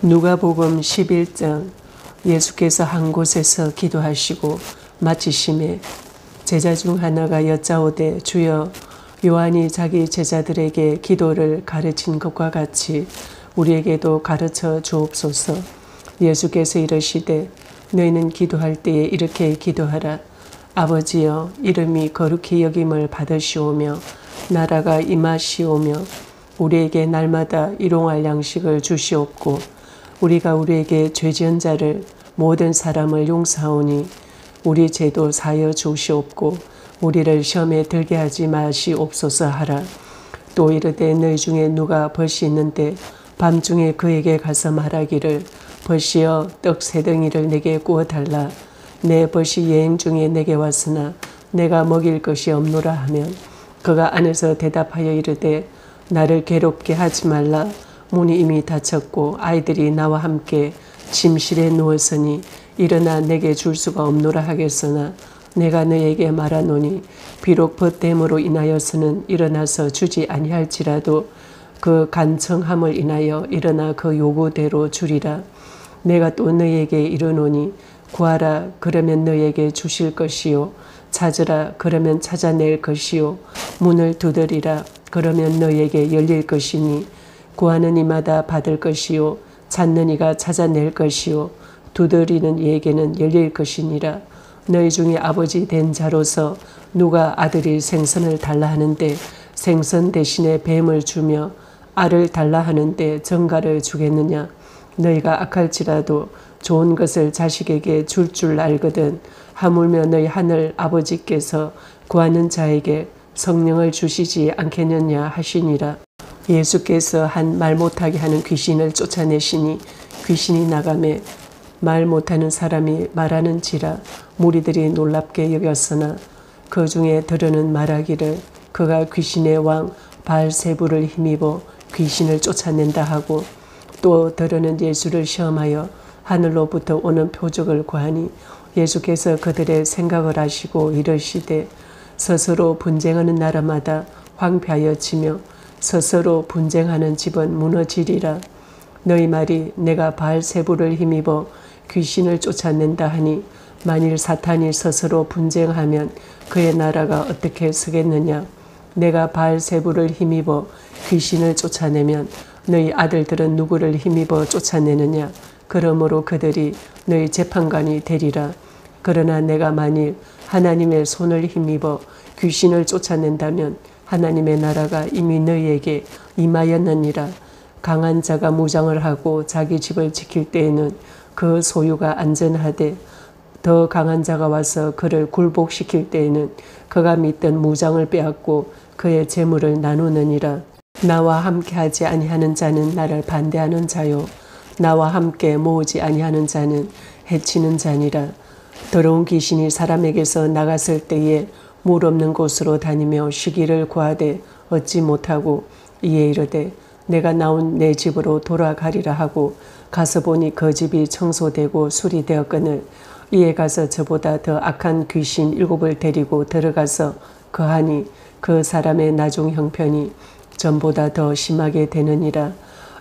누가복음 11장. 예수께서 한 곳에서 기도하시고 마치심에 제자 중 하나가 여짜오되 주여, 요한이 자기 제자들에게 기도를 가르친 것과 같이 우리에게도 가르쳐 주옵소서. 예수께서 이르시되 너희는 기도할 때에 이렇게 기도하라. 아버지여, 이름이 거룩히 여김을 받으시오며 나라가 임하시오며 우리에게 날마다 일용할 양식을 주시옵고 우리가 우리에게 죄지은 자를 모든 사람을 용서하오니 우리 죄도 사여 주시옵고 우리를 시험에 들게 하지 마시옵소서 하라. 또 이르되 너희 중에 누가 벗이 있는데 밤중에 그에게 가서 말하기를 벗이여, 떡 세 덩이를 내게 구워달라. 내 벗이 여행 중에 내게 왔으나 내가 먹일 것이 없노라 하면 그가 안에서 대답하여 이르되 나를 괴롭게 하지 말라. 문이 이미 닫혔고 아이들이 나와 함께 침실에 누웠으니 일어나 내게 줄 수가 없노라 하겠으나 내가 너에게 말하노니 비록 벗됨으로 인하여서는 일어나서 주지 아니할지라도 그 간청함을 인하여 일어나 그 요구대로 주리라. 내가 또 너에게 이르노니 구하라, 그러면 너에게 주실 것이요. 찾으라, 그러면 찾아낼 것이요. 문을 두드리라, 그러면 너에게 열릴 것이니 구하는 이마다 받을 것이요. 찾는 이가 찾아낼 것이요. 두드리는 이에게는 열릴 것이니라. 너희 중에 아버지 된 자로서 누가 아들이 생선을 달라 하는데 생선 대신에 뱀을 주며 알을 달라 하는데 정갈을 주겠느냐. 너희가 악할지라도 좋은 것을 자식에게 줄 알거든 하물며 너희 하늘 아버지께서 구하는 자에게 성령을 주시지 않겠느냐 하시니라. 예수께서 한 말 못하게 하는 귀신을 쫓아내시니 귀신이 나가매 말 못하는 사람이 말하는지라 무리들이 놀랍게 여겼으나 그 중에 더러는 말하기를 그가 귀신의 왕 바알세불을 힘입어 귀신을 쫓아낸다 하고, 또 더러는 예수를 시험하여 하늘로부터 오는 표적을 구하니 예수께서 그들의 생각을 아시고 이르시되 스스로 분쟁하는 나라마다 황폐하여지며 스스로 분쟁하는 집은 무너지리라. 너희 말이 내가 바알세불을 힘입어 귀신을 쫓아낸다 하니 만일 사탄이 스스로 분쟁하면 그의 나라가 어떻게 서겠느냐. 내가 바알세불을 힘입어 귀신을 쫓아내면 너희 아들들은 누구를 힘입어 쫓아내느냐. 그러므로 그들이 너희 재판관이 되리라. 그러나 내가 만일 하나님의 손을 힘입어 귀신을 쫓아낸다면 하나님의 나라가 이미 너희에게 임하였느니라. 강한 자가 무장을 하고 자기 집을 지킬 때에는 그 소유가 안전하되 더 강한 자가 와서 그를 굴복시킬 때에는 그가 믿던 무장을 빼앗고 그의 재물을 나누느니라. 나와 함께하지 아니하는 자는 나를 반대하는 자요, 나와 함께 모으지 아니하는 자는 해치는 자니라. 더러운 귀신이 사람에게서 나갔을 때에 물 없는 곳으로 다니며 쉬기를 구하되 얻지 못하고 이에 이르되 내가 나온 내 집으로 돌아가리라 하고 가서 보니 그 집이 청소되고 수리되었거늘 이에 가서 저보다 더 악한 귀신 7을 데리고 들어가서 거하니 그 사람의 나중 형편이 전보다 더 심하게 되느니라.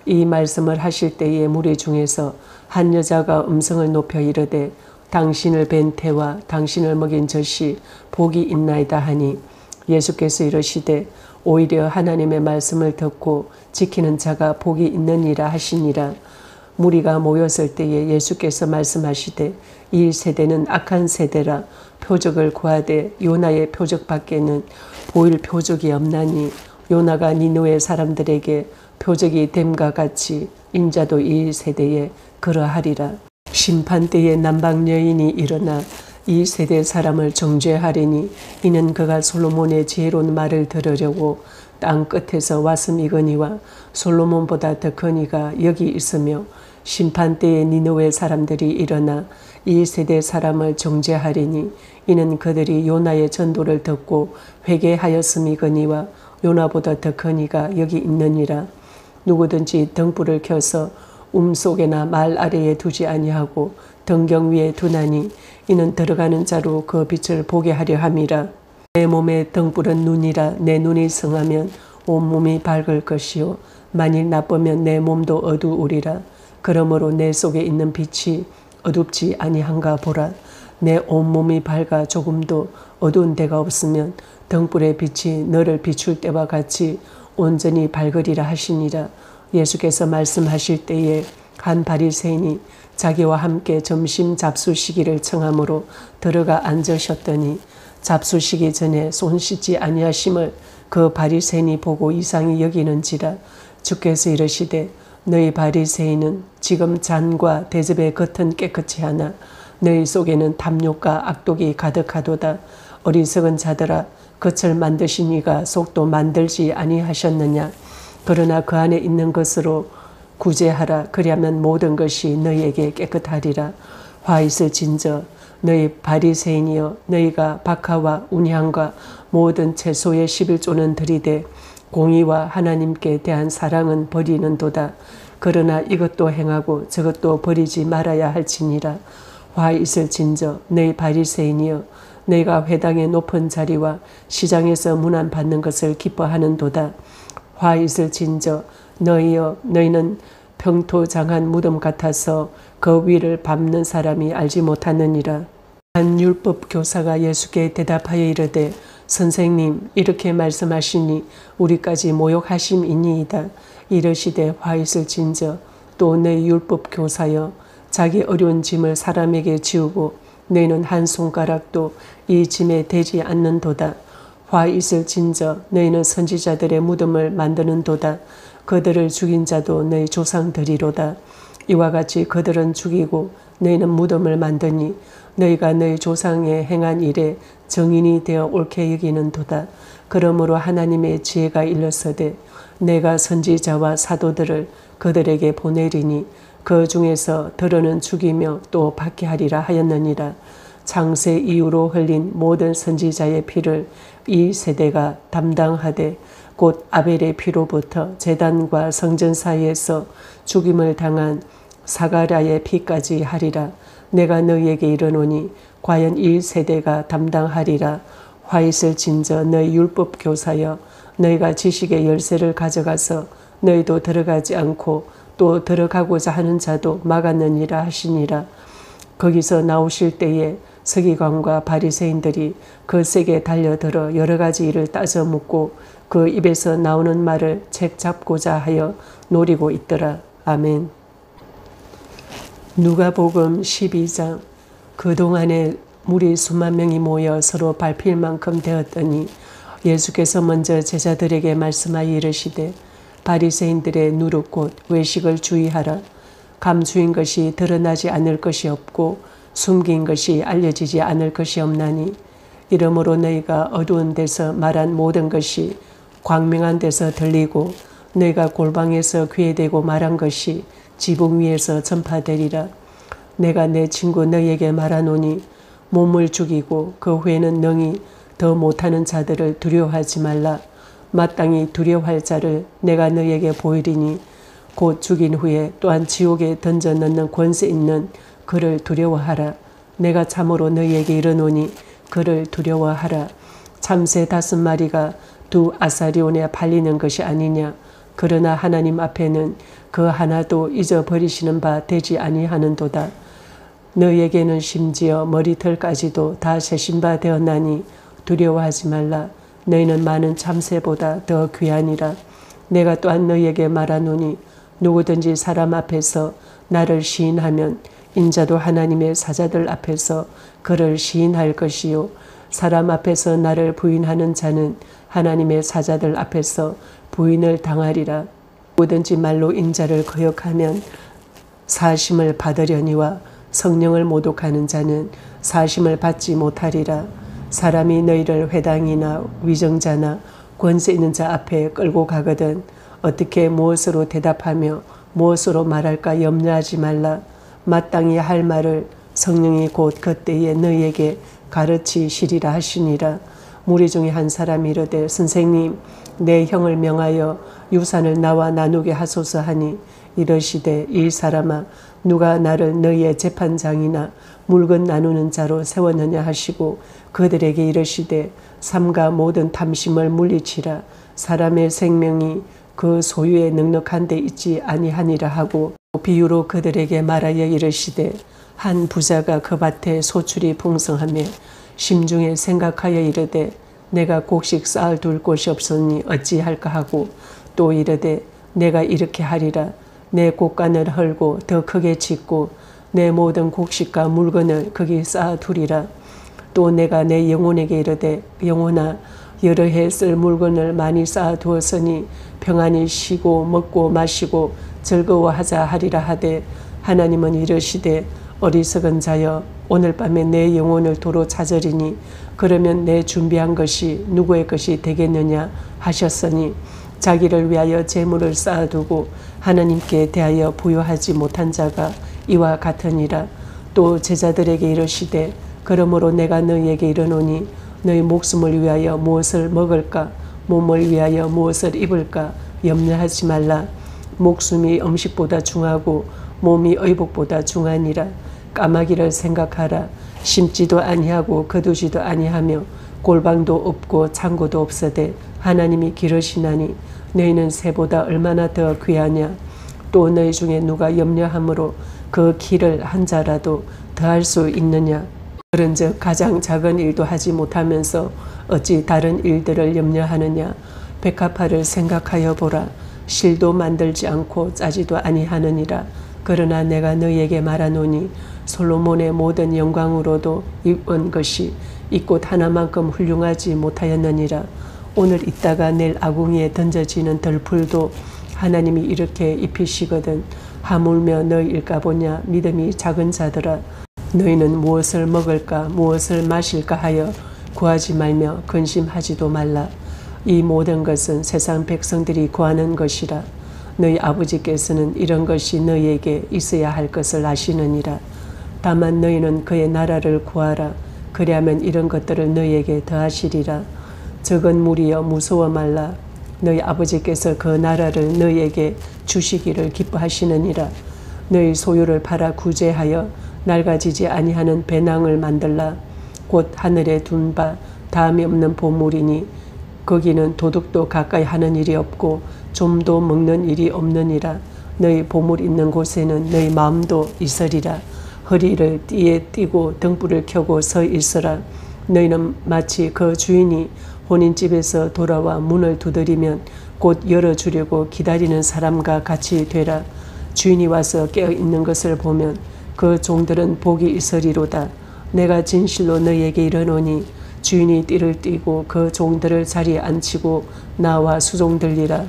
이 말씀을 하실 때에 무리 중에서 한 여자가 음성을 높여 이르되 당신을 뵌 태와 당신을 먹인 젖이 복이 있나이다 하니 예수께서 이르시되 오히려 하나님의 말씀을 듣고 지키는 자가 복이 있느니라 하시니라. 무리가 모였을 때에 예수께서 말씀하시되 이 세대는 악한 세대라. 표적을 구하되 요나의 표적밖에는 보일 표적이 없나니 요나가 니느웨 사람들에게 표적이 됨과 같이 인자도 이 세대에 그러하리라. 심판 때에 남방 여인이 일어나 이 세대 사람을 정죄하리니 이는 그가 솔로몬의 지혜로운 말을 들으려고 땅 끝에서 왔음이거니와 솔로몬보다 더 큰 이가 여기 있으며 심판 때에 니느웨 사람들이 일어나 이 세대 사람을 정죄하리니 이는 그들이 요나의 전도를 듣고 회개하였음이거니와 요나보다 더 큰 이가 여기 있느니라. 누구든지 등불을 켜서 속에나 말 아래에 두지 아니하고 등경 위에 두나니 이는 들어가는 자로 그 빛을 보게 하려 함이라. 내 몸의 등불은 눈이라. 내 눈이 성하면 온몸이 밝을 것이요 만일 나쁘면 내 몸도 어두우리라. 그러므로 내 속에 있는 빛이 어둡지 아니한가 보라. 내 온몸이 밝아 조금도 어두운 데가 없으면 등불의 빛이 너를 비출 때와 같이 온전히 밝으리라 하시니라. 예수께서 말씀하실 때에 한 바리새인이 자기와 함께 점심 잡수시기를 청함으로 들어가 앉으셨더니 잡수시기 전에 손 씻지 아니하심을 그 바리새인이 보고 이상히 여기는지라. 주께서 이르시되 너희 바리새인은 지금 잔과 대접의 겉은 깨끗이 하나 너희 속에는 탐욕과 악독이 가득하도다. 어리석은 자들아, 겉을 만드신 이가 속도 만들지 아니하셨느냐. 그러나 그 안에 있는 것으로 구제하라. 그리하면 모든 것이 너희에게 깨끗하리라. 화 있을진저 너희 바리새인이여, 너희가 박하와 운향과 모든 채소의 11조는 들이되 공의와 하나님께 대한 사랑은 버리는도다. 그러나 이것도 행하고 저것도 버리지 말아야 할지니라. 화 있을진저 너희 바리새인이여, 너희가 회당의 높은 자리와 시장에서 문안 받는 것을 기뻐하는도다. 화 있을진저 너희여, 너희는 평토장한 무덤 같아서 그 위를 밟는 사람이 알지 못하느니라. 한 율법 교사가 예수께 대답하여 이르되 선생님, 이렇게 말씀하시니 우리까지 모욕하심이니이다. 이르시되 화 있을진저 또 너희 율법 교사여, 자기 어려운 짐을 사람에게 지우고 너희는 한 손가락도 이 짐에 대지 않는도다. 화 있을진저 너희는 선지자들의 무덤을 만드는도다. 그들을 죽인 자도 너희 조상들이로다. 이와 같이 그들은 죽이고 너희는 무덤을 만드니 너희가 너희 조상의 행한 일에 정인이 되어 옳게 여기는도다. 그러므로 하나님의 지혜가 일렀으되 내가 선지자와 사도들을 그들에게 보내리니 그 중에서 더러는 죽이며 또 박해하리라 하였느니라. 창세 이후로 흘린 모든 선지자의 피를 이 세대가 담당하되 곧 아벨의 피로부터 제단과 성전 사이에서 죽임을 당한 사가랴의 피까지 하리라. 내가 너희에게 이르노니 과연 이 세대가 담당하리라. 화 있을진저 너희 율법 교사여, 너희가 지식의 열쇠를 가져가서 너희도 들어가지 않고 또 들어가고자 하는 자도 막았느니라 하시니라. 거기서 나오실 때에 서기관과 바리새인들이 그 세게 달려들어 여러 가지 일을 따져 묻고 그 입에서 나오는 말을 책 잡고자 하여 노리고 있더라. 아멘. 누가복음 12장. 그동안에 무리 수만 명이 모여 서로 밟힐 만큼 되었더니 예수께서 먼저 제자들에게 말씀하여 이르시되 바리새인들의 누룩 곧 외식을 주의하라. 감추인 것이 드러나지 않을 것이 없고 숨긴 것이 알려지지 않을 것이 없나니 이러므로 너희가 어두운 데서 말한 모든 것이 광명한 데서 들리고 너희가 골방에서 귀에 대고 말한 것이 지붕 위에서 전파되리라. 내가 내 친구 너희에게 말하노니 몸을 죽이고 그 후에는 능히 더 못하는 자들을 두려워하지 말라. 마땅히 두려워할 자를 내가 너희에게 보이리니 곧 죽인 후에 또한 지옥에 던져 넣는 권세 있는 그를 두려워하라. 내가 참으로 너희에게 이르노니 그를 두려워하라. 참새 5마리가 두 아사리온에 팔리는 것이 아니냐. 그러나 하나님 앞에는 그 하나도 잊어버리시는 바 되지 아니하는도다. 너희에게는 심지어 머리털까지도 다 세신 바 되었나니 두려워하지 말라. 너희는 많은 참새보다 더 귀하니라. 내가 또한 너희에게 말하노니 누구든지 사람 앞에서 나를 시인하면 인자도 하나님의 사자들 앞에서 그를 시인할 것이요 사람 앞에서 나를 부인하는 자는 하나님의 사자들 앞에서 부인을 당하리라. 누구든지 말로 인자를 거역하면 사심을 받으려니와 성령을 모독하는 자는 사심을 받지 못하리라. 사람이 너희를 회당이나 위정자나 권세 있는 자 앞에 끌고 가거든 어떻게 무엇으로 대답하며 무엇으로 말할까 염려하지 말라. 마땅히 할 말을 성령이 곧 그때에 너희에게 가르치시리라 하시니라. 무리 중에 한 사람이 이르되 선생님, 내 형을 명하여 유산을 나와 나누게 하소서 하니 이르시되 이 사람아, 누가 나를 너희의 재판장이나 물건 나누는 자로 세웠느냐 하시고 그들에게 이르시되 삼가 모든 탐심을 물리치라. 사람의 생명이 그 소유에 넉넉한 데 있지 아니하니라 하고 비유로 그들에게 말하여 이르시되 한 부자가 그 밭에 소출이 풍성하며 심중에 생각하여 이르되 내가 곡식 쌓아둘 곳이 없으니 어찌할까 하고 또 이르되 내가 이렇게 하리라 내 곡간을 헐고 더 크게 짓고 내 모든 곡식과 물건을 거기 쌓아두리라. 또 내가 내 영혼에게 이르되 영혼아 여러 해 쓸 물건을 많이 쌓아두었으니 평안히 쉬고 먹고 마시고 즐거워하자 하리라 하되 하나님은 이르시되 어리석은 자여 오늘 밤에 내 영혼을 도로 찾으리니 그러면 내 준비한 것이 누구의 것이 되겠느냐 하셨으니 자기를 위하여 재물을 쌓아두고 하나님께 대하여 부여하지 못한 자가 이와 같으니라. 또 제자들에게 이르시되 그러므로 내가 너희에게 이르노니 너희 목숨을 위하여 무엇을 먹을까 몸을 위하여 무엇을 입을까 염려하지 말라. 목숨이 음식보다 중하고 몸이 의복보다 중하니라. 까마귀를 생각하라. 심지도 아니하고 거두지도 아니하며 골방도 없고 창고도 없으되 하나님이 기르시나니 너희는 새보다 얼마나 더 귀하냐. 또 너희 중에 누가 염려함으로 그 길을 한 자라도 더할 수 있느냐. 그런즉 가장 작은 일도 하지 못하면서 어찌 다른 일들을 염려하느냐. 백합화를 생각하여 보라. 실도 만들지 않고 짜지도 아니하느니라. 그러나 내가 너희에게 말하노니 솔로몬의 모든 영광으로도 입은 것이 이 꽃 하나만큼 훌륭하지 못하였느니라. 오늘 있다가 내일 아궁이에 던져지는 덜풀도 하나님이 이렇게 입히시거든. 하물며 너희일까 보냐. 믿음이 작은 자들아 너희는 무엇을 먹을까 무엇을 마실까 하여 구하지 말며 근심하지도 말라. 이 모든 것은 세상 백성들이 구하는 것이라. 너희 아버지께서는 이런 것이 너희에게 있어야 할 것을 아시느니라. 다만 너희는 그의 나라를 구하라. 그리하면 이런 것들을 너희에게 더하시리라. 적은 무리여 무서워 말라. 너희 아버지께서 그 나라를 너희에게 주시기를 기뻐하시느니라. 너희 소유를 팔아 구제하여 낡아지지 아니하는 배낭을 만들라. 곧 하늘에 둔 바 다음이 없는 보물이니 거기는 도둑도 가까이 하는 일이 없고 좀도 먹는 일이 없느니라. 너희 보물 있는 곳에는 너희 마음도 있으리라. 허리를 띠에 띠고 등불을 켜고 서 있으라. 너희는 마치 그 주인이 혼인집에서 돌아와 문을 두드리면 곧 열어주려고 기다리는 사람과 같이 되라. 주인이 와서 깨어있는 것을 보면 그 종들은 복이 있으리로다. 내가 진실로 너희에게 이르노니 주인이 띠를 띠고 그 종들을 자리에 앉히고 나와 수종들리라.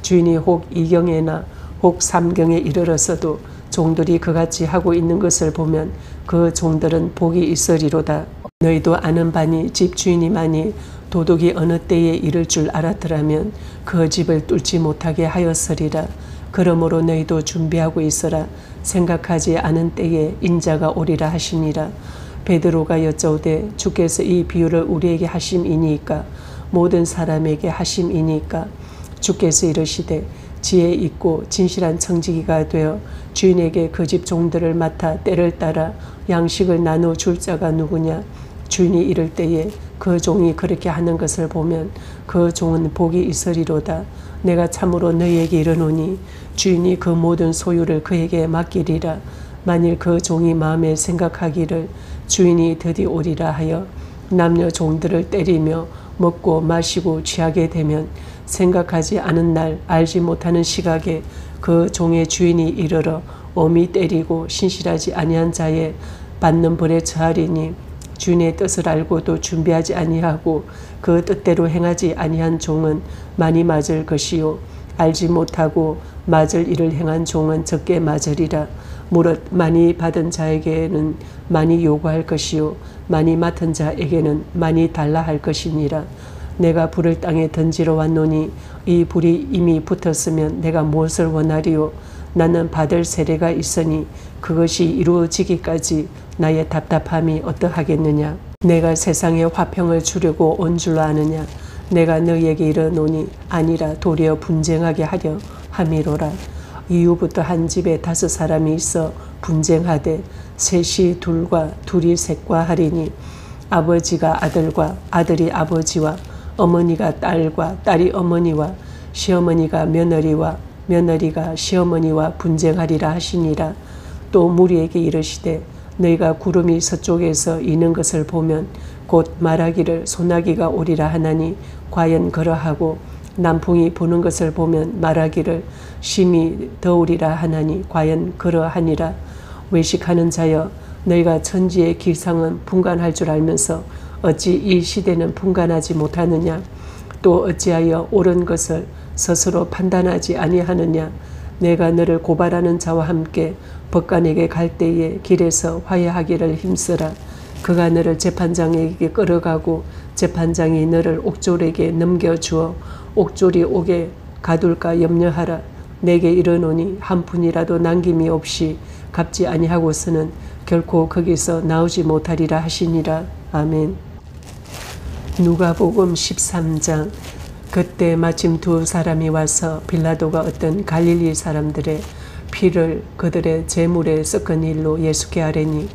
주인이 혹 2경에나 혹 3경에 이르렀어도 종들이 그같이 하고 있는 것을 보면 그 종들은 복이 있으리로다. 너희도 아는 바니 집 주인이만이 도둑이 어느 때에 이를 줄 알았더라면 그 집을 뚫지 못하게 하였으리라. 그러므로 너희도 준비하고 있으라. 생각하지 않은 때에 인자가 오리라 하시니라. 베드로가 여짜오되 주께서 이 비유를 우리에게 하심이니까 모든 사람에게 하심이니까. 주께서 이르시되 지혜 있고 진실한 청지기가 되어 주인에게 그 집 종들을 맡아 때를 따라 양식을 나누어 줄 자가 누구냐. 주인이 이를 때에 그 종이 그렇게 하는 것을 보면 그 종은 복이 있으리로다. 내가 참으로 너희에게 이르노니 주인이 그 모든 소유를 그에게 맡기리라. 만일 그 종이 마음에 생각하기를 주인이 드디 오리라 하여 남녀 종들을 때리며 먹고 마시고 취하게 되면 생각하지 않은 날 알지 못하는 시각에 그 종의 주인이 이르러 엄히 때리고 신실하지 아니한 자의 받는 벌에 처하리니 주인의 뜻을 알고도 준비하지 아니하고 그 뜻대로 행하지 아니한 종은 많이 맞을 것이요 알지 못하고 맞을 일을 행한 종은 적게 맞으리라. 무릇 많이 받은 자에게는 많이 요구할 것이요 많이 맡은 자에게는 많이 달라 할 것이니라. 내가 불을 땅에 던지러 왔노니 이 불이 이미 붙었으면 내가 무엇을 원하리요. 나는 받을 세례가 있으니 그것이 이루어지기까지 나의 답답함이 어떠하겠느냐. 내가 세상에 화평을 주려고 온 줄로 아느냐. 내가 너희에게 이르노니 아니라 도리어 분쟁하게 하려 함이로라. 이후부터 한 집에 5사람이 있어 분쟁하되 셋이 둘과 둘이 셋과 하리니 아버지가 아들과 아들이 아버지와 어머니가 딸과 딸이 어머니와 시어머니가 며느리와 며느리가 시어머니와 분쟁하리라 하시니라. 또 무리에게 이르시되 너희가 구름이 서쪽에서 이는 것을 보면 곧 말하기를 소나기가 오리라 하나니 과연 그러하고 남풍이 부는 것을 보면 말하기를 심히 더우리라 하나니 과연 그러하니라. 외식하는 자여 너희가 천지의 기상은 분간할 줄 알면서 어찌 이 시대는 분간하지 못하느냐. 또 어찌하여 옳은 것을 스스로 판단하지 아니하느냐. 내가 너를 고발하는 자와 함께 법관에게 갈 때에 길에서 화해하기를 힘쓰라. 그가 너를 재판장에게 끌어가고 재판장이 너를 옥졸에게 넘겨주어 옥졸이 옥에 가둘까 염려하라. 내게 이르노니 한 푼이라도 남김이 없이 갚지 아니하고서는 결코 거기서 나오지 못하리라 하시니라. 아멘. 누가복음 13장. 그때 마침 두 사람이 와서 빌라도가 어떤 갈릴리 사람들의 피를 그들의 제물에 섞은 일로 예수께 아뢰니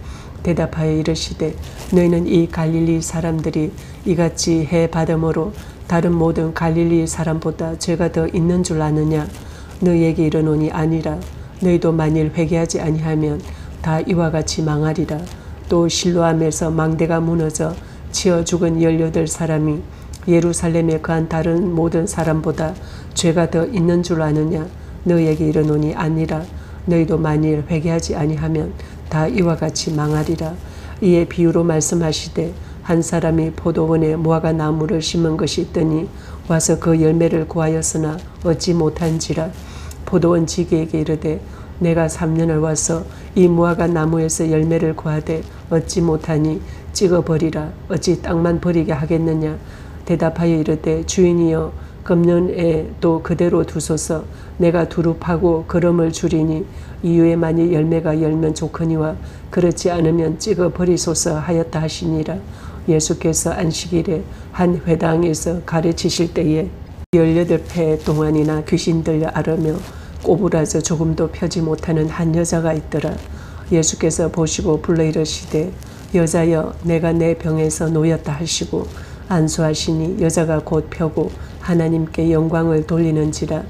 대답하여 이르시되 너희는 이 갈릴리 사람들이 이같이 해 받음으로 다른 모든 갈릴리 사람보다 죄가 더 있는 줄 아느냐. 너희에게 이르노니 아니라. 너희도 만일 회개하지 아니하면 다 이와 같이 망하리라. 또 실로암에서 망대가 무너져 치어 죽은 18사람이 예루살렘에 거한 다른 모든 사람보다 죄가 더 있는 줄 아느냐. 너희에게 이르노니 아니라. 너희도 만일 회개하지 아니하면 다 이와 같이 망하리라. 이에 비유로 말씀하시되 한 사람이 포도원에 무화과 나무를 심은 것이 있더니 와서 그 열매를 구하였으나 얻지 못한지라. 포도원 지기에게 이르되 내가 3년을 와서 이 무화과 나무에서 열매를 구하되 얻지 못하니 찍어버리라. 어찌 땅만 버리게 하겠느냐. 대답하여 이르되 주인이여 금년에 또 그대로 두소서. 내가 두릅하고 거름을 줄이니 이후에 만일 열매가 열면 좋거니와 그렇지 않으면 찍어버리소서 하였다 하시니라. 예수께서 안식일에 한 회당에서 가르치실 때에 18해 동안이나 귀신 들려 앓으며 꼬부라져 조금도 펴지 못하는 한 여자가 있더라. 예수께서 보시고 불러 이르시되 여자여 내가 내 병에서 놓였다 하시고 안수하시니 여자가 곧 펴고 하나님께 영광을 돌리는지라.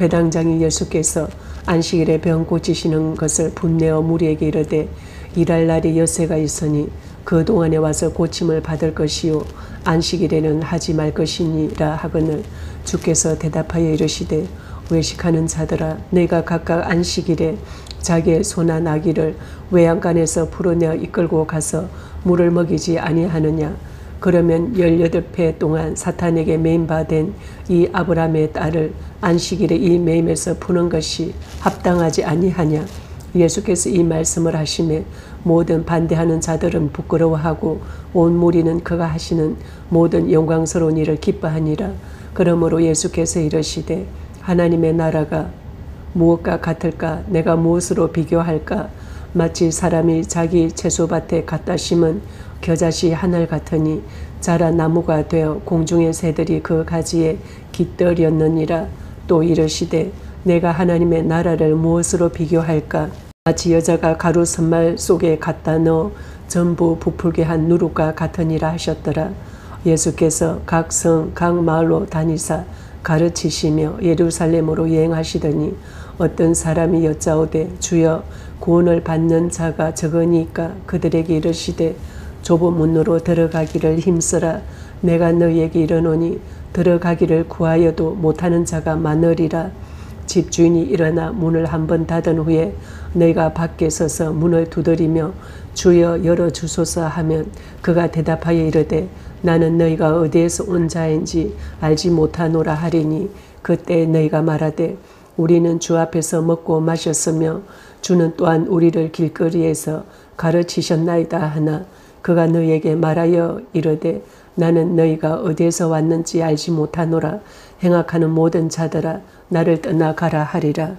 회당장이 예수께서 안식일에 병 고치시는 것을 분내어 무리에게 이르되 일할 날이 엿새가 있으니 그 동안에 와서 고침을 받을 것이요 안식일에는 하지 말 것이니라 하거늘 주께서 대답하여 이르시되 외식하는 자들아 너희가 각각 안식일에 자기의 소나 나귀를 외양간에서 풀어내어 이끌고 가서 물을 먹이지 아니하느냐. 그러면 18해 동안 사탄에게 매임받은 이 아브라함의 딸을 안식일에 이 매임에서 푸는 것이 합당하지 아니하냐. 예수께서 이 말씀을 하시매 모든 반대하는 자들은 부끄러워하고 온 무리는 그가 하시는 모든 영광스러운 일을 기뻐하니라. 그러므로 예수께서 이르시되 하나님의 나라가 무엇과 같을까. 내가 무엇으로 비교할까. 마치 사람이 자기 채소밭에 갖다 심은 겨자씨 하늘 같으니 자라 나무가 되어 공중의 새들이 그 가지에 깃들였느니라. 또 이르시되 내가 하나님의 나라를 무엇으로 비교할까. 마치 여자가 가루 선말 속에 갖다 넣어 전부 부풀게 한 누룩과 같으니라 하셨더라. 예수께서 각 성 각 마을로 다니사 가르치시며 예루살렘으로 여행하시더니 어떤 사람이 여짜오되 주여 구원을 받는 자가 적으니까 그들에게 이르시되 좁은 문으로 들어가기를 힘쓰라. 내가 너희에게 이르노니 들어가기를 구하여도 못하는 자가 많으리라. 집주인이 일어나 문을 한번 닫은 후에 너희가 밖에 서서 문을 두드리며 주여 열어주소서 하면 그가 대답하여 이르되 나는 너희가 어디에서 온 자인지 알지 못하노라 하리니 그때 너희가 말하되 우리는 주 앞에서 먹고 마셨으며 주는 또한 우리를 길거리에서 가르치셨나이다 하나 그가 너희에게 말하여 이르되 나는 너희가 어디에서 왔는지 알지 못하노라. 행악하는 모든 자들아 나를 떠나가라 하리라.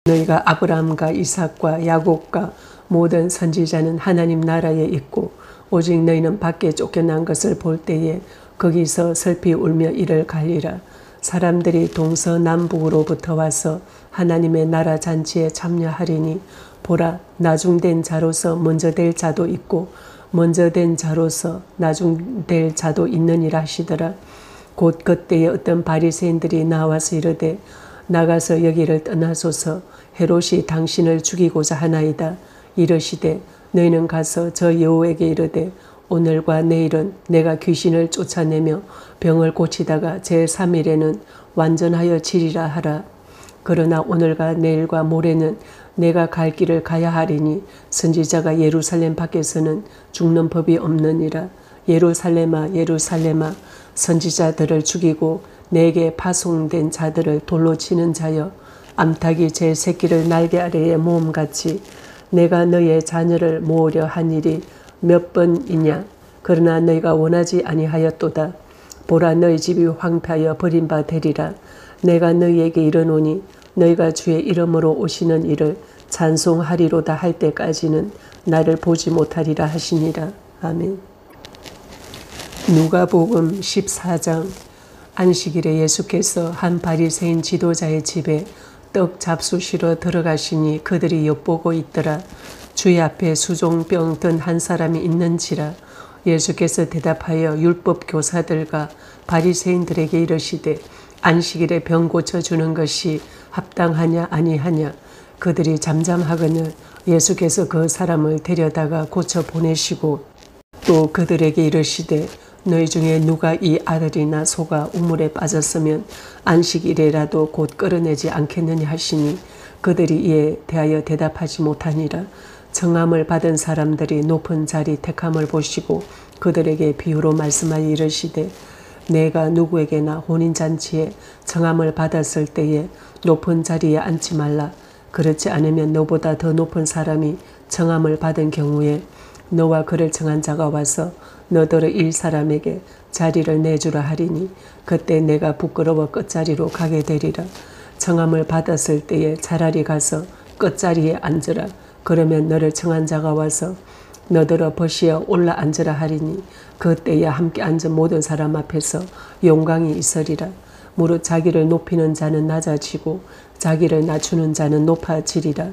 너희가 아브라함과 이삭과 야곱과 모든 선지자는 하나님 나라에 있고 오직 너희는 밖에 쫓겨난 것을 볼 때에 거기서 슬피 울며 이를 갈리라. 사람들이 동서남북으로부터 와서 하나님의 나라 잔치에 참여하리니 보라 나중된 자로서 먼저 될 자도 있고 먼저 된 자로서 나중될 자도 있느니라 하시더라. 곧 그때에 어떤 바리새인들이 나와서 이르되 나가서 여기를 떠나소서 헤롯이 당신을 죽이고자 하나이다. 이르시되 너희는 가서 저 여호에게 이르되 오늘과 내일은 내가 귀신을 쫓아내며 병을 고치다가 제3일에는 완전하여 치리라 하라. 그러나 오늘과 내일과 모레는 내가 갈 길을 가야 하리니 선지자가 예루살렘 밖에서는 죽는 법이 없느니라. 예루살렘아 예루살렘아 선지자들을 죽이고 내게 파송된 자들을 돌로 치는 자여 암탉이 제 새끼를 날개 아래에 모음같이 내가 너의 자녀를 모으려 한 일이 몇 번이냐. 그러나 너희가 원하지 아니하였도다. 보라 너희 집이 황폐하여 버린 바 되리라. 내가 너희에게 이르노니 너희가 주의 이름으로 오시는 이를 찬송하리로다 할 때까지는 나를 보지 못하리라 하시니라. 아멘. 누가복음 14장. 안식일에 예수께서 한 바리새인 지도자의 집에 떡 잡수시러 들어가시니 그들이 엿보고 있더라. 주의 앞에 수종병 든 한 사람이 있는지라. 예수께서 대답하여 율법 교사들과 바리새인들에게 이르시되 안식일에 병 고쳐주는 것이 합당하냐 아니하냐. 그들이 잠잠하거늘 예수께서 그 사람을 데려다가 고쳐 보내시고 또 그들에게 이르시되 너희 중에 누가 이 아들이나 소가 우물에 빠졌으면 안식일에라도 곧 끌어내지 않겠느냐 하시니 그들이 이에 대하여 대답하지 못하니라. 청함을 받은 사람들이 높은 자리 택함을 보시고 그들에게 비유로 말씀하여 이르시되 내가 누구에게나 혼인잔치에 청함을 받았을 때에 높은 자리에 앉지 말라. 그렇지 않으면 너보다 더 높은 사람이 청함을 받은 경우에 너와 그를 청한 자가 와서 너더러 일 사람에게 자리를 내주라 하리니 그때 내가 부끄러워 끝자리로 가게 되리라. 청함을 받았을 때에 차라리 가서 끝자리에 앉으라. 그러면 너를 청한 자가 와서 너더러 버시어 올라 앉으라 하리니 그때야 함께 앉은 모든 사람 앞에서 영광이 있으리라. 무릇 자기를 높이는 자는 낮아지고 자기를 낮추는 자는 높아지리라.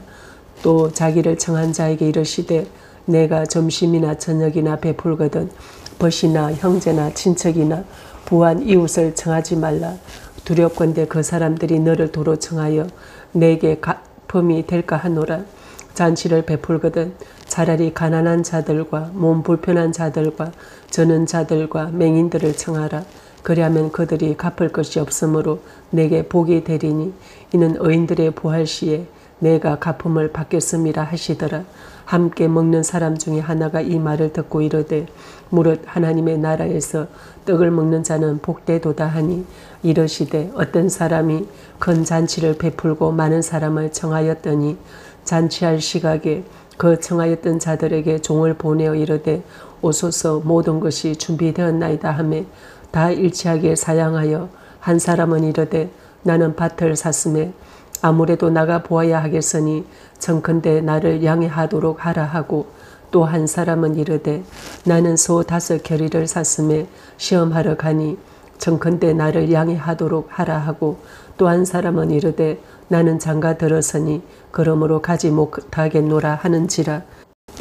또 자기를 청한 자에게 이르시되 내가 점심이나 저녁이나 베풀거든 벗이나 형제나 친척이나 부한 이웃을 청하지 말라. 두렵건대 그 사람들이 너를 도로 청하여 내게 갚음이 될까 하노라. 잔치를 베풀거든 차라리 가난한 자들과 몸 불편한 자들과 저는 자들과 맹인들을 청하라. 그리하면 그들이 갚을 것이 없으므로 내게 복이 되리니 이는 의인들의 부활 시에 내가 갚음을 받겠음이라 하시더라. 함께 먹는 사람 중에 하나가 이 말을 듣고 이르되 무릇 하나님의 나라에서 떡을 먹는 자는 복되도다 하니 이르시되 어떤 사람이 큰 잔치를 베풀고 많은 사람을 청하였더니 잔치할 시각에 그 청하였던 자들에게 종을 보내어 이르되 오소서 모든 것이 준비되었나이다 하매 다 일치하게 사양하여 한 사람은 이르되 나는 밭을 샀음에 아무래도 나가 보아야 하겠으니 청컨대 나를 양해하도록 하라 하고 또 한 사람은 이르되 나는 소 5겨리를 샀음에 시험하러 가니 청컨대 나를 양해하도록 하라 하고 또 한 사람은 이르되 나는 장가 들었으니 그러므로 가지 못하겠노라 하는지라.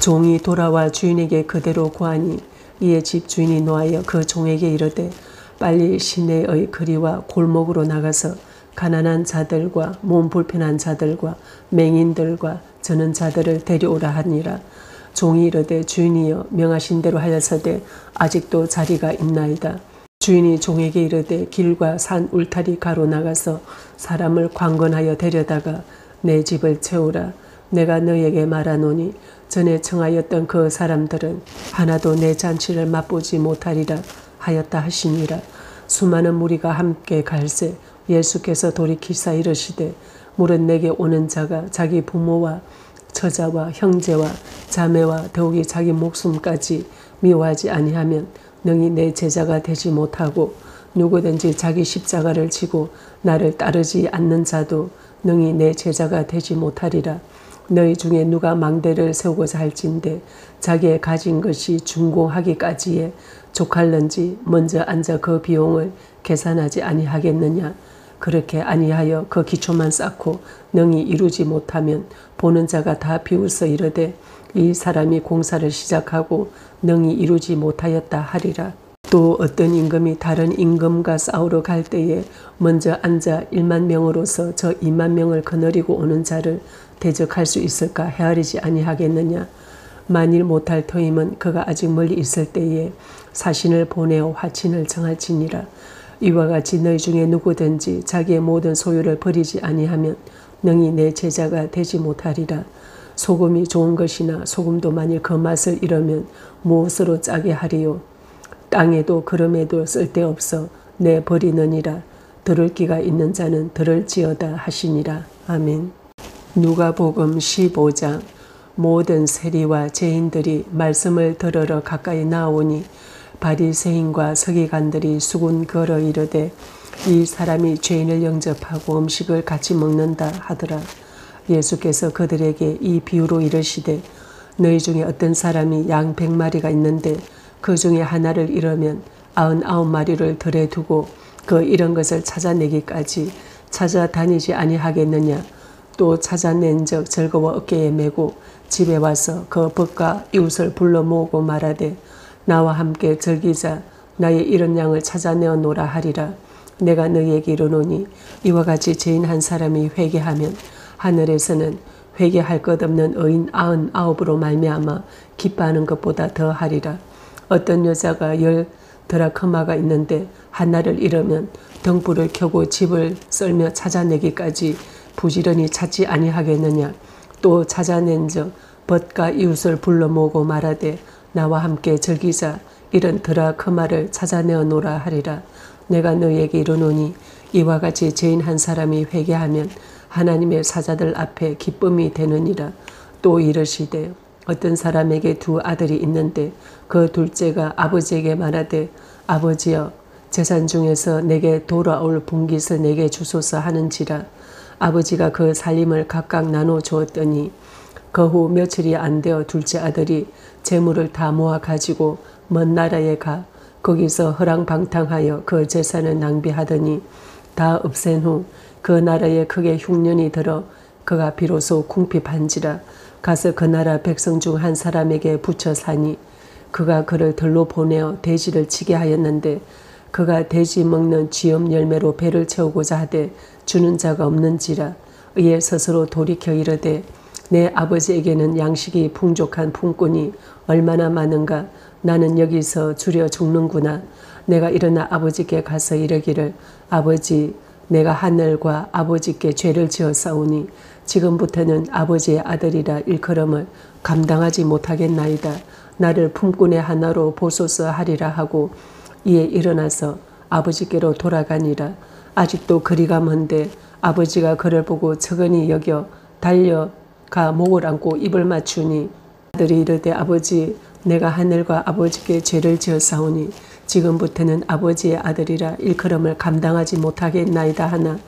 종이 돌아와 주인에게 그대로 구하니 이에 집 주인이 노하여 그 종에게 이르되 빨리 시내의 거리와 골목으로 나가서 가난한 자들과 몸 불편한 자들과 맹인들과 저는 자들을 데려오라 하니라. 종이 이르되 주인이여 명하신 대로 하였으되 아직도 자리가 있나이다. 주인이 종에게 이르되 길과 산 울타리 가로 나가서 사람을 관건하여 데려다가 내 집을 채우라. 내가 너에게 말하노니 전에 청하였던 그 사람들은 하나도 내 잔치를 맛보지 못하리라 하였다 하시니라. 수많은 무리가 함께 갈새 예수께서 돌이키사 이르시되 무릇 내게 오는 자가 자기 부모와 처자와 형제와 자매와 더욱이 자기 목숨까지 미워하지 아니하면 능히 내 제자가 되지 못하고 누구든지 자기 십자가를 지고 나를 따르지 않는 자도 능히 내 제자가 되지 못하리라. 너희 중에 누가 망대를 세우고자 할진대 자기의 가진 것이 준공하기까지에 족할는지 먼저 앉아 그 비용을 계산하지 아니하겠느냐. 그렇게 아니하여 그 기초만 쌓고 능히 이루지 못하면 보는 자가 다 비웃어 이르되 이 사람이 공사를 시작하고 능히 이루지 못하였다 하리라. 또 어떤 임금이 다른 임금과 싸우러 갈 때에 먼저 앉아 1만 명으로서 저 2만 명을 거느리고 오는 자를 대적할 수 있을까 헤아리지 아니하겠느냐. 만일 못할 터이면 그가 아직 멀리 있을 때에 사신을 보내어 화친을 정할지니라. 이와 같이 너희 중에 누구든지 자기의 모든 소유를 버리지 아니하면 능히 내 제자가 되지 못하리라. 소금이 좋은 것이나 소금도 만일 그 맛을 잃으면 무엇으로 짜게 하리요. 땅에도 그름에도 쓸데없어 내 버리느니라. 들을 귀가 있는 자는 들을지어다 하시니라. 아멘. 누가복음 15장. 모든 세리와 죄인들이 말씀을 들으러 가까이 나오니 바리새인과 서기관들이 수군 걸어 이르되 이 사람이 죄인을 영접하고 음식을 같이 먹는다 하더라. 예수께서 그들에게 이 비유로 이르시되 너희 중에 어떤 사람이 양 100마리가 있는데 그 중에 하나를 잃으면 99마리를 들에 두고 그 잃은 것을 찾아내기까지 찾아다니지 아니하겠느냐. 또 찾아낸 적 즐거워 어깨에 메고 집에 와서 그 벗과 이웃을 불러 모으고 말하되 나와 함께 즐기자. 나의 잃은 양을 찾아내어 놓으라 하리라. 내가 너희에게 이르노니 이와 같이 죄인 한 사람이 회개하면 하늘에서는 회개할 것 없는 의인 99으로 말미암아 기뻐하는 것보다 더 하리라. 어떤 여자가 10드라크마가 있는데 하나를 잃으면 등불을 켜고 집을 썰며 찾아내기까지 부지런히 찾지 아니하겠느냐. 또 찾아낸 적 벗과 이웃을 불러 모으고 말하되 나와 함께 즐기자. 이런 드라크마를 찾아내어 놓으라 하리라. 내가 너희에게 이르노니 이와 같이 죄인 한 사람이 회개하면 하나님의 사자들 앞에 기쁨이 되느니라. 또 이르시되 어떤 사람에게 2 아들이 있는데 그 둘째가 아버지에게 말하되 아버지여 재산 중에서 내게 돌아올 분깃을 내게 주소서 하는지라. 아버지가 그 살림을 각각 나눠 주었더니 그 후 며칠이 안 되어 둘째 아들이 재물을 다 모아 가지고 먼 나라에 가 거기서 허랑방탕하여 그 재산을 낭비하더니 다 없앤 후 그 나라에 크게 흉년이 들어 그가 비로소 궁핍한지라. 가서 그 나라 백성 중 한 사람에게 붙여 사니 그가 그를 들로 보내어 돼지를 치게 하였는데 그가 돼지 먹는 쥐염 열매로 배를 채우고자 하되 주는 자가 없는지라. 이에 스스로 돌이켜 이르되 내 아버지에게는 양식이 풍족한 품꾼이 얼마나 많은가. 나는 여기서 주려 죽는구나. 내가 일어나 아버지께 가서 이르기를 아버지 내가 하늘과 아버지께 죄를 지었사오니 지금부터는 아버지의 아들이라 일컬음을 감당하지 못하겠나이다. 나를 품꾼의 하나로 보소서 하리라 하고 이에 일어나서 아버지께로 돌아가니라. 아직도 거리가 먼데 아버지가 그를 보고 측은히 여겨 달려가 목을 안고 입을 맞추니 아들이 이르되 아버지 내가 하늘과 아버지께 죄를 지었사오니 지금부터는 아버지의 아들이라 일컬음을 감당하지 못하겠나이다 하나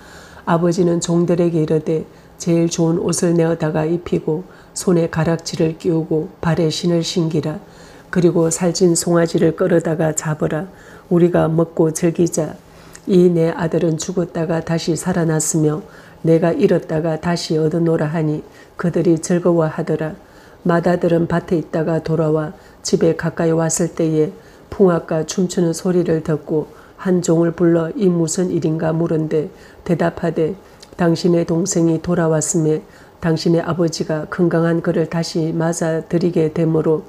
아버지는 종들에게 이르되 제일 좋은 옷을 내어다가 입히고 손에 가락지를 끼우고 발에 신을 신기라. 그리고 살찐 송아지를 끌어다가 잡으라. 우리가 먹고 즐기자. 이 내 아들은 죽었다가 다시 살아났으며 내가 잃었다가 다시 얻어노라 하니 그들이 즐거워하더라. 맏아들은 밭에 있다가 돌아와 집에 가까이 왔을 때에 풍악과 춤추는 소리를 듣고 한 종을 불러 이 무슨 일인가 물은데 대답하되 당신의 동생이 돌아왔음에 당신의 아버지가 건강한 그를 다시 맞아들이게 되므로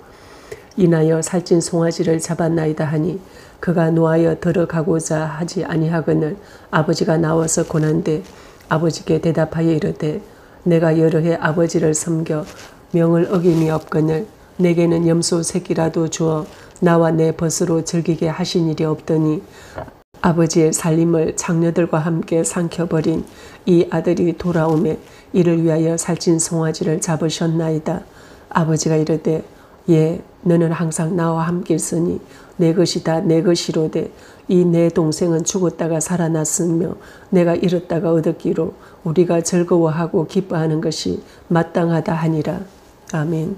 인하여 살찐 송아지를 잡았나이다 하니 그가 노하여 들어가고자 하지 아니하거늘 아버지가 나와서 고난데 아버지께 대답하여 이르되 내가 여러 해 아버지를 섬겨 명을 어김이 없거늘 내게는 염소 새끼라도 주어 나와 내 벗으로 즐기게 하신 일이 없더니 아버지의 살림을 장녀들과 함께 삼켜버린 이 아들이 돌아오매 이를 위하여 살찐 송아지를 잡으셨나이다. 아버지가 이르되 예 너는 항상 나와 함께 있으니 내 것이다 내 것이로되 이 내 동생은 죽었다가 살아났으며 내가 잃었다가 얻었기로 우리가 즐거워하고 기뻐하는 것이 마땅하다 하니라. 아멘.